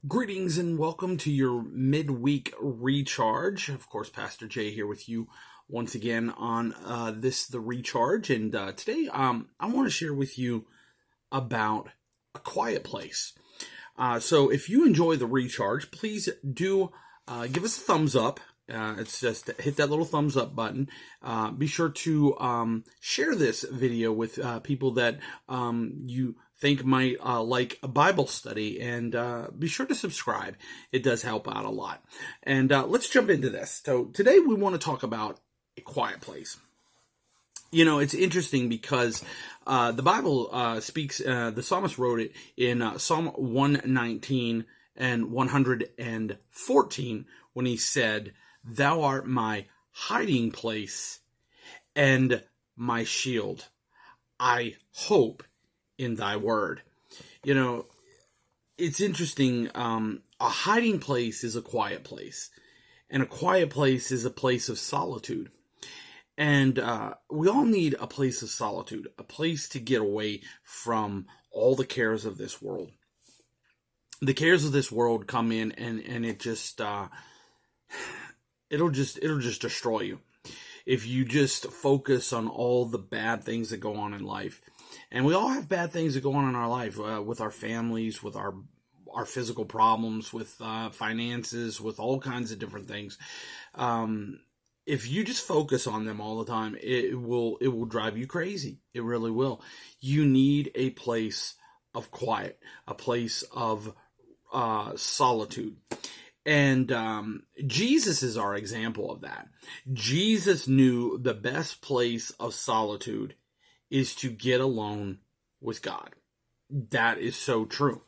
Greetings and welcome to your midweek recharge. Of course, Pastor Jay here with you once again on the recharge. And today I want to share with you about a quiet place. So if you enjoy the recharge, please do give us a thumbs up. It's just hit that little thumbs up button. Be sure to share this video with people that you think might like a Bible study, and be sure to subscribe. It does help out a lot. And let's jump into this. So today we want to talk about a quiet place. You know, it's interesting because the Bible speaks, the psalmist wrote it in Psalm 119 and 114 when he said, "Thou art my hiding place and my shield. I hope in thy word." You know, it's interesting. A hiding place is a quiet place, and a quiet place is a place of solitude. And we all need a place of solitude, a place to get away from all the cares of this world. The cares of this world come in, and it just it'll just destroy you if you just focus on all the bad things that go on in life. And we all have bad things that go on in our life, with our families, with our physical problems, with finances, with all kinds of different things. If you just focus on them all the time, it will drive you crazy. It really will. You need a place of quiet, a place of solitude. And Jesus is our example of that. Jesus knew the best place of solitude is to get alone with God. That is so true.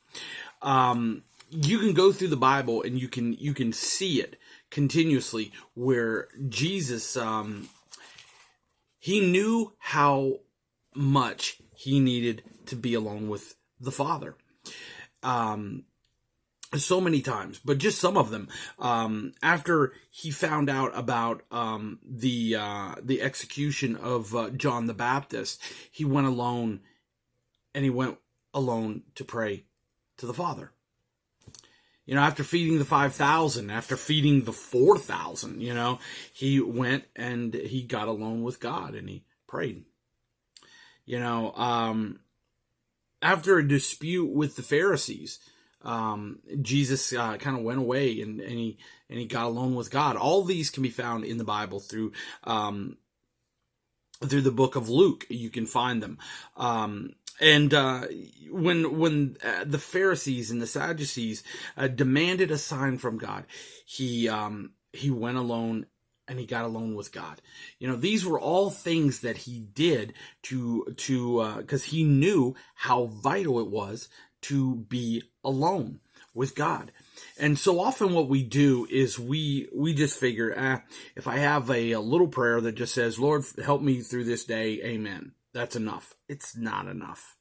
You can go through the Bible and you can see it continuously where Jesus, he knew how much he needed to be alone with the Father. So many times, but just some of them. After he found out about the execution of John the Baptist, he went alone, and he went alone to pray to the Father. You know, after feeding the 5,000, after feeding the 4,000, you know, he went and he got alone with God and he prayed. You know, after a dispute with the Pharisees, Jesus kind of went away and he got alone with God. All these can be found in the Bible through the book of Luke. You can find them. And when the Pharisees and the Sadducees demanded a sign from God, he went alone and he got alone with God. You know, these were all things that he did because he knew how vital it was to be alone with God. And so often what we do is we just figure, if I have a little prayer that just says, "Lord, help me through this day, amen," that's enough. It's not enough.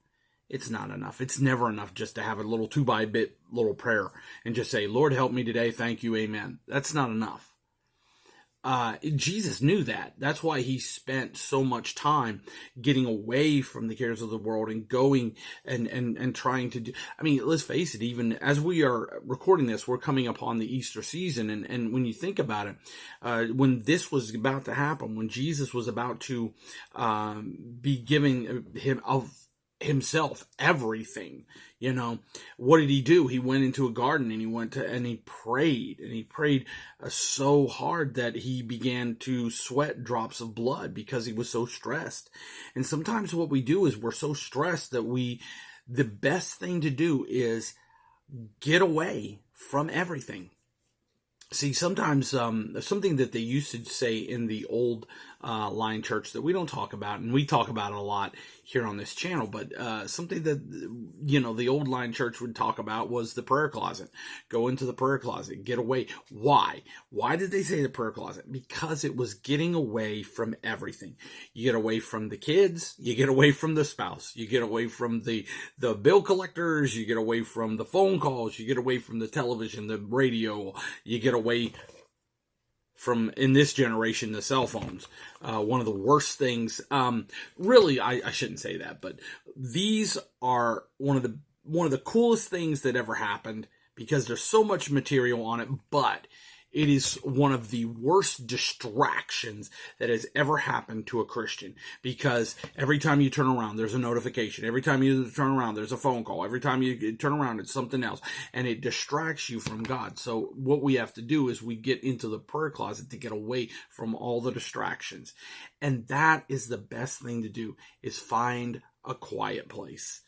It's not enough. It's never enough just to have a little 2-by-bit little prayer and just say, "Lord, help me today, thank you, amen." That's not enough. Jesus knew that. That's why he spent so much time getting away from the cares of the world and going and trying to do. I mean, let's face it, even as we are recording this, we're coming upon the Easter season. And when you think about it, when this was about to happen, when Jesus was about to be giving himself everything, you know, what did he do? He went into a garden and he prayed so hard that he began to sweat drops of blood because he was so stressed. And sometimes what we do is we're so stressed that the best thing to do is get away from everything. See, sometimes something that they used to say in the old line church that we don't talk about, and we talk about it a lot here on this channel, but something that, you know, the old line church would talk about was the prayer closet. Go into the prayer closet, get away. Why? Why did they say the prayer closet? Because it was getting away from everything. You get away from the kids, you get away from the spouse, you get away from the bill collectors, you get away from the phone calls, you get away from the television, the radio, you get away from, in this generation, the cell phones. One of the worst things, really, I shouldn't say that, but these are one of the coolest things that ever happened because there's so much material on it, but it is one of the worst distractions that has ever happened to a Christian, because every time you turn around, there's a notification. Every time you turn around, there's a phone call. Every time you turn around, it's something else, and it distracts you from God. So what we have to do is we get into the prayer closet to get away from all the distractions. And that is the best thing to do, is find a quiet place.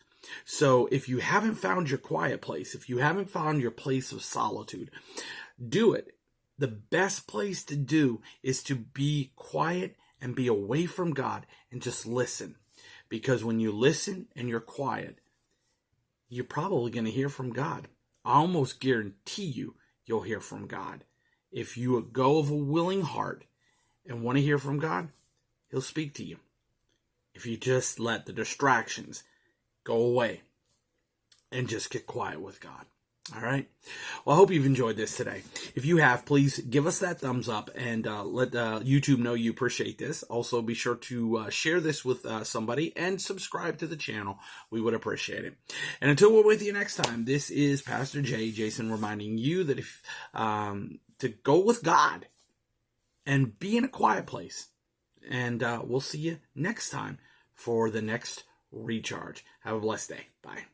So if you haven't found your quiet place, if you haven't found your place of solitude, do it. The best place to do is to be quiet and be away from God and just listen. Because when you listen and you're quiet, you're probably going to hear from God. I almost guarantee you'll hear from God. If you go of a willing heart and want to hear from God, He'll speak to you. If you just let the distractions go away and just get quiet with God. All right. Well, I hope you've enjoyed this today. If you have, please give us that thumbs up and let YouTube know you appreciate this. Also, be sure to share this with somebody and subscribe to the channel. We would appreciate it. And until we're with you next time, this is Pastor Jason, reminding you that if to go with God and be in a quiet place. And we'll see you next time for the next recharge. Have a blessed day. Bye.